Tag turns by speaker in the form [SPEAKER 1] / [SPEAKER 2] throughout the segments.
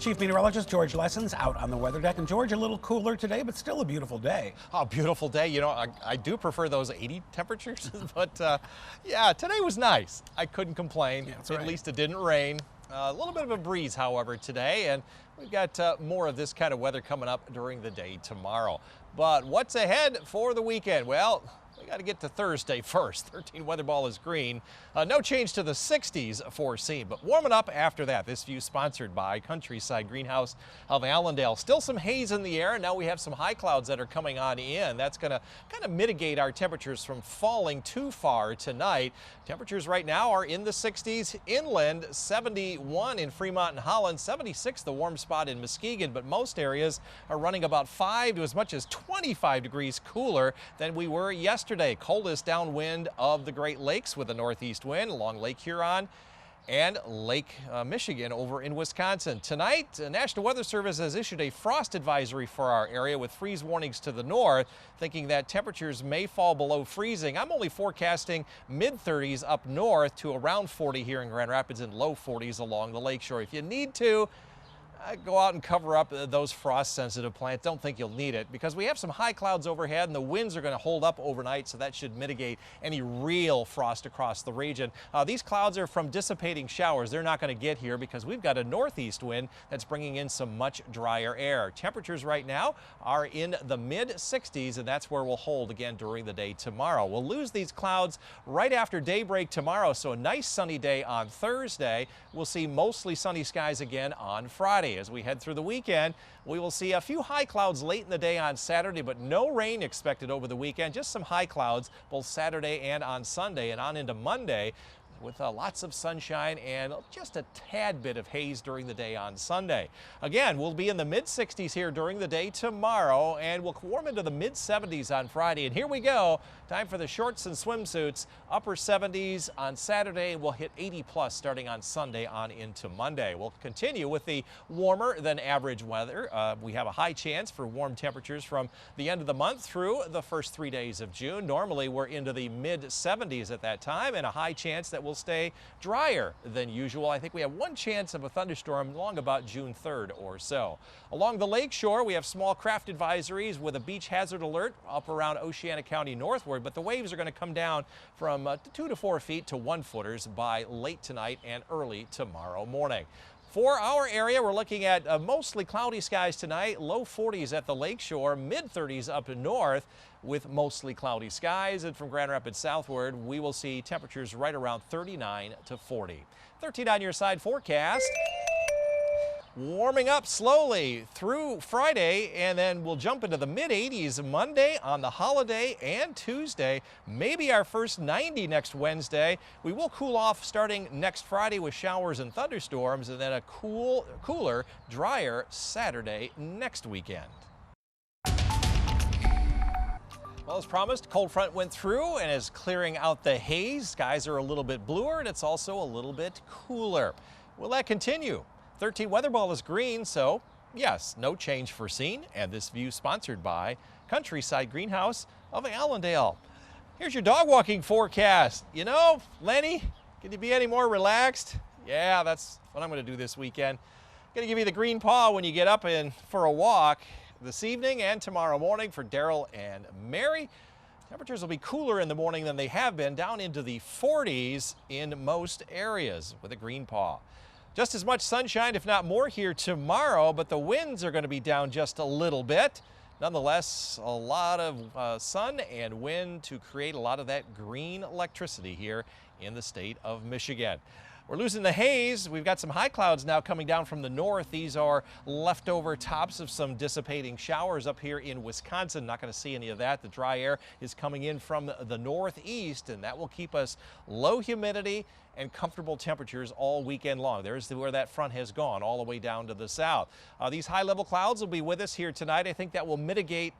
[SPEAKER 1] Chief Meteorologist George Lessons out on the weather deck. And George, a little cooler today, but still a beautiful day.
[SPEAKER 2] Oh, beautiful day. You know, I do prefer those 80 temperatures, but yeah, today was nice. I couldn't complain.
[SPEAKER 1] Yeah, that's
[SPEAKER 2] At
[SPEAKER 1] right.
[SPEAKER 2] least it didn't rain. A little bit of a breeze, however, today, and we've got more of this kind of weather coming up during the day tomorrow. But what's ahead for the weekend? Well, we got to get to Thursday first. 13 weather ball is green. No change to the 60s foreseen, but warming up after that. This view sponsored by Countryside Greenhouse of Allendale. Still some haze in the air. Now we have some high clouds that are coming on in. That's going to kind of mitigate our temperatures from falling too far tonight. Temperatures right now are in the 60s. Inland, 71 in Fremont and Holland, 76 the warm spot in Muskegon, but most areas are running about 5 to as much as 25 degrees cooler than we were yesterday. Coldest downwind of the Great Lakes with a northeast wind along Lake Huron and Lake Michigan over in Wisconsin. Tonight, the National Weather Service has issued a frost advisory for our area with freeze warnings to the north, thinking that temperatures may fall below freezing. I'm only forecasting mid-30s up north to around 40 here in Grand Rapids and low 40s along the lakeshore. If you need to, go out and cover up those frost-sensitive plants. Don't think you'll need it because we have some high clouds overhead and the winds are going to hold up overnight, so that should mitigate any real frost across the region. These clouds are from dissipating showers. They're not going to get here because we've got a northeast wind that's bringing in some much drier air. Temperatures right now are in the mid-60s, and that's where we'll hold again during the day tomorrow. We'll lose these clouds right after daybreak tomorrow, so a nice sunny day on Thursday. We'll see mostly sunny skies again on Friday. As we head through the weekend, we will see a few high clouds late in the day on Saturday, but no rain expected over the weekend. Just some high clouds both Saturday and on Sunday, and on into Monday with lots of sunshine and just a tad bit of haze during the day on Sunday. Again, we'll be in the mid-60s here during the day tomorrow, and we'll warm into the mid-70s on Friday. And here we go. Time for the shorts and swimsuits. Upper 70s on Saturday. We'll hit 80 plus starting on Sunday on into Monday. We'll continue with the warmer than average weather. We have a high chance for warm temperatures from the end of the month through the first 3 days of June. Normally we're into the mid-70s at that time, and a high chance that will stay drier than usual. I think we have one chance of a thunderstorm along about June 3rd or so. Along the lake shore, we have small craft advisories with a beach hazard alert up around Oceana County northward, but the waves are going to come down from 2 to 4 feet to 1 footers by late tonight and early tomorrow morning. For our area, we're looking at mostly cloudy skies tonight, low 40s at the lakeshore, mid-30s up north with mostly cloudy skies. And from Grand Rapids southward, we will see temperatures right around 39 to 40. 13 on your side forecast. Warming up slowly through Friday, and then we'll jump into the mid-80s Monday on the holiday and Tuesday. Maybe our first 90 next Wednesday. We will cool off starting next Friday with showers and thunderstorms, and then a cooler, drier Saturday next weekend. Well, as promised, cold front went through and is clearing out the haze. Skies are a little bit bluer, and it's also a little bit cooler. Will that continue? 13 weather ball is green, so yes, no change foreseen. And this view sponsored by Countryside Greenhouse of Allendale. Here's your dog walking forecast. You know, Lenny, can you be any more relaxed? Yeah, that's what I'm going to do this weekend. I'm going to give you the green paw when you get up and for a walk this evening and tomorrow morning for Daryl and Mary. Temperatures will be cooler in the morning than they have been, down into the 40s in most areas with a green paw. Just as much sunshine, if not more, here tomorrow, but the winds are going to be down just a little bit. Nonetheless, a lot of sun and wind to create a lot of that green electricity here in the state of Michigan. We're losing the haze. We've got some high clouds now coming down from the north. These are leftover tops of some dissipating showers up here in Wisconsin. Not going to see any of that. The dry air is coming in from the northeast, and that will keep us low humidity and comfortable temperatures all weekend long. There's where that front has gone, all the way down to the south. These high-level clouds will be with us here tonight. I think that will mitigate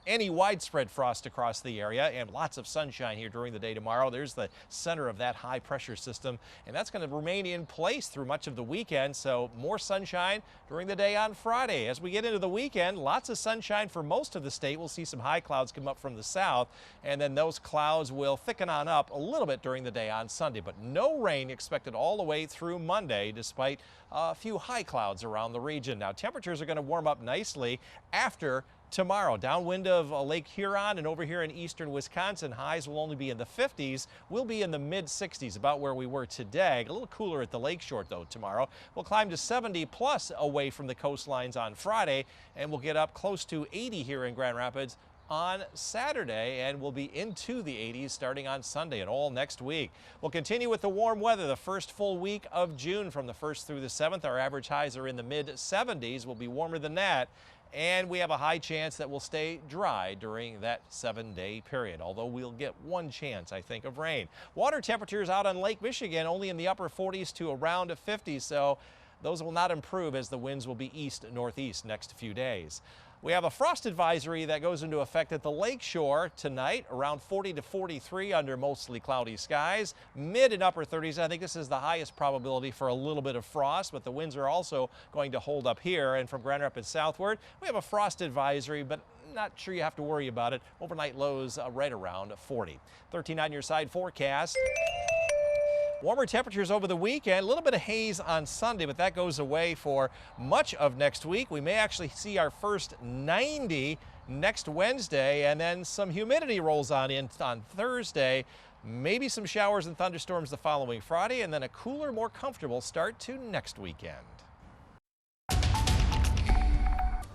[SPEAKER 2] any widespread frost across the area and lots of sunshine here during the day tomorrow. There's the center of that high pressure system, and that's going to remain in place through much of the weekend. So more sunshine during the day on Friday. As we get into the weekend, lots of sunshine for most of the state. We'll see some high clouds come up from the south, and then those clouds will thicken on up a little bit during the day on Sunday, but no rain expected all the way through Monday, despite a few high clouds around the region. Now, temperatures are going to warm up nicely after tomorrow. Downwind of Lake Huron and over here in eastern Wisconsin, highs will only be in the 50s. We'll be in the mid 60s, about where we were today. A little cooler at the lakeshore though tomorrow. We'll climb to 70 plus away from the coastlines on Friday, and we'll get up close to 80 here in Grand Rapids on Saturday, and we'll be into the 80s starting on Sunday and all next week. We'll continue with the warm weather the first full week of June from the 1st through the 7th. Our average highs are in the mid 70s. We'll be warmer than that, and we have a high chance that we'll stay dry during that 7-day period, although we'll get one chance, I think, of rain. Water temperatures out on Lake Michigan only in the upper 40s to around 50, so those will not improve as the winds will be east-northeast next few days. We have a frost advisory that goes into effect at the lakeshore tonight, around 40 to 43 under mostly cloudy skies, mid and upper 30s. I think this is the highest probability for a little bit of frost, but the winds are also going to hold up here. And from Grand Rapids southward, we have a frost advisory, but not sure you have to worry about it. Overnight lows right around 40. 13 on your side forecast. Warmer temperatures over the weekend, a little bit of haze on Sunday, but that goes away for much of next week. We may actually see our first 90 next Wednesday, and then some humidity rolls on in on Thursday. Maybe some showers and thunderstorms the following Friday, and then a cooler, more comfortable start to next weekend.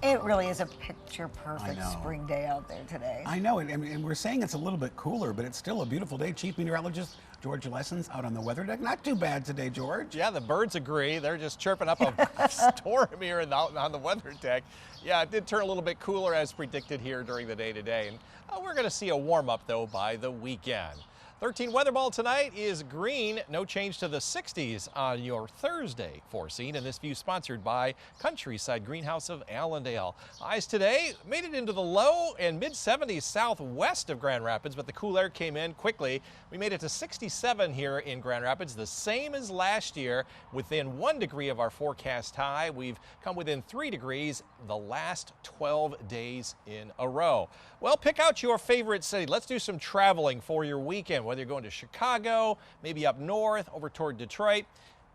[SPEAKER 3] It really is a picture-perfect spring day out there today.
[SPEAKER 1] I know, and we're saying it's a little bit cooler, but it's still a beautiful day. Chief Meteorologist George Lessons out on the weather deck. Not too bad today, George.
[SPEAKER 2] Yeah, the birds agree. They're just chirping up a storm here out on the weather deck. Yeah, it did turn a little bit cooler as predicted here during the day today. And we're going to see a warm-up, though, by the weekend. 13 weather ball tonight is green. No change to the 60s on your Thursday foreseen. And this view sponsored by Countryside Greenhouse of Allendale. Highs today made it into the low and mid 70s southwest of Grand Rapids, but the cool air came in quickly. We made it to 67 here in Grand Rapids, the same as last year, within 1 degree of our forecast high. We've come within 3 degrees the last 12 days in a row. Well, pick out your favorite city. Let's do some traveling for your weekend, whether you're going to Chicago, maybe up north, over toward Detroit.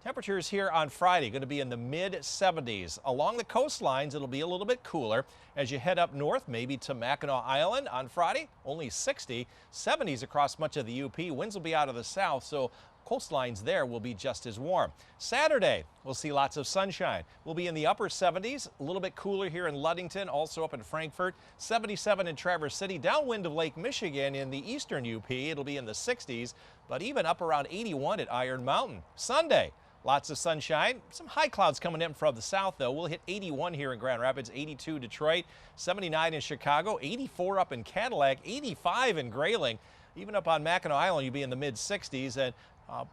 [SPEAKER 2] Temperatures here on Friday going to be in the mid 70s. Along the coastlines, it'll be a little bit cooler. As you head up north, maybe to Mackinac Island on Friday, only 60. 70s across much of the UP. Winds will be out of the south, so coastlines there will be just as warm. Saturday, we'll see lots of sunshine. We'll be in the upper 70s, a little bit cooler here in Ludington, also up in Frankfort, 77 in Traverse City, downwind of Lake Michigan in the eastern UP. It'll be in the 60s, but even up around 81 at Iron Mountain. Sunday, lots of sunshine. Some high clouds coming in from the south, though. We'll hit 81 here in Grand Rapids, 82 Detroit, 79 in Chicago, 84 up in Cadillac, 85 in Grayling. Even up on Mackinac Island, you'll be in the mid 60s, and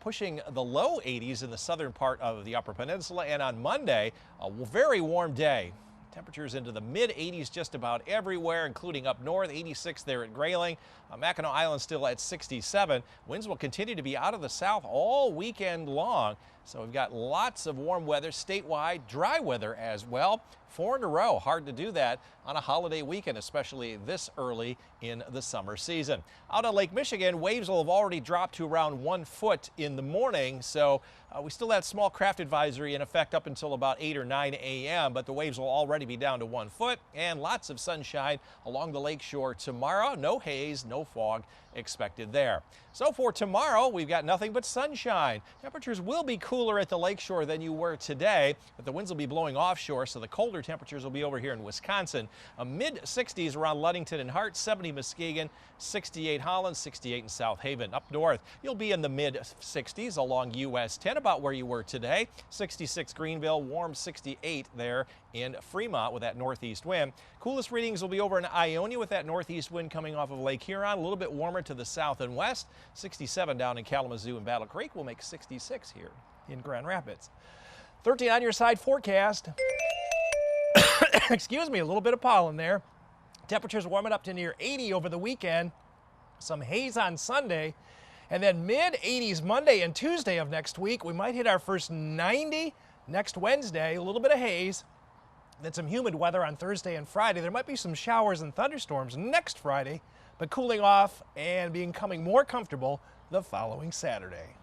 [SPEAKER 2] pushing the low 80s in the southern part of the Upper Peninsula. And on Monday, a very warm day. Temperatures into the mid 80s just about everywhere, including up north, 86 there at Grayling. Mackinac Island still at 67. Winds will continue to be out of the south all weekend long. So we've got lots of warm weather statewide, dry weather as well. 4 in a row. Hard to do that on a holiday weekend, especially this early in the summer season. Out on Lake Michigan, waves will have already dropped to around 1 foot in the morning. So we still have small craft advisory in effect up until about 8 or 9 a.m., but the waves will already be down to 1 foot, and lots of sunshine along the lakeshore tomorrow. No haze, no fog expected there. So for tomorrow, we've got nothing but sunshine. Temperatures will be cooler at the lakeshore than you were today, but the winds will be blowing offshore, so the colder temperatures will be over here in Wisconsin. A mid 60s around Ludington and Hart, 70 Muskegon, 68 Holland, 68 in South Haven. Up north, you'll be in the mid 60s along US 10, about where you were today. 66 Greenville, warm 68 there in Fremont with that northeast wind. Coolest readings will be over in Ionia with that northeast wind coming off of Lake Huron. A little bit warmer to the south and west. 67 down in Kalamazoo and Battle Creek. Will make 66 here in Grand Rapids. 13 on your side forecast. Excuse me, a little bit of pollen there.
[SPEAKER 4] Temperatures warming up to near 80 over the weekend. Some haze on Sunday. And then mid-80s Monday and Tuesday of next week. We might hit our first 90 next Wednesday. A little bit of haze. Then some humid weather on Thursday and Friday. There might be some showers and thunderstorms next Friday, but cooling off and becoming more comfortable the following Saturday.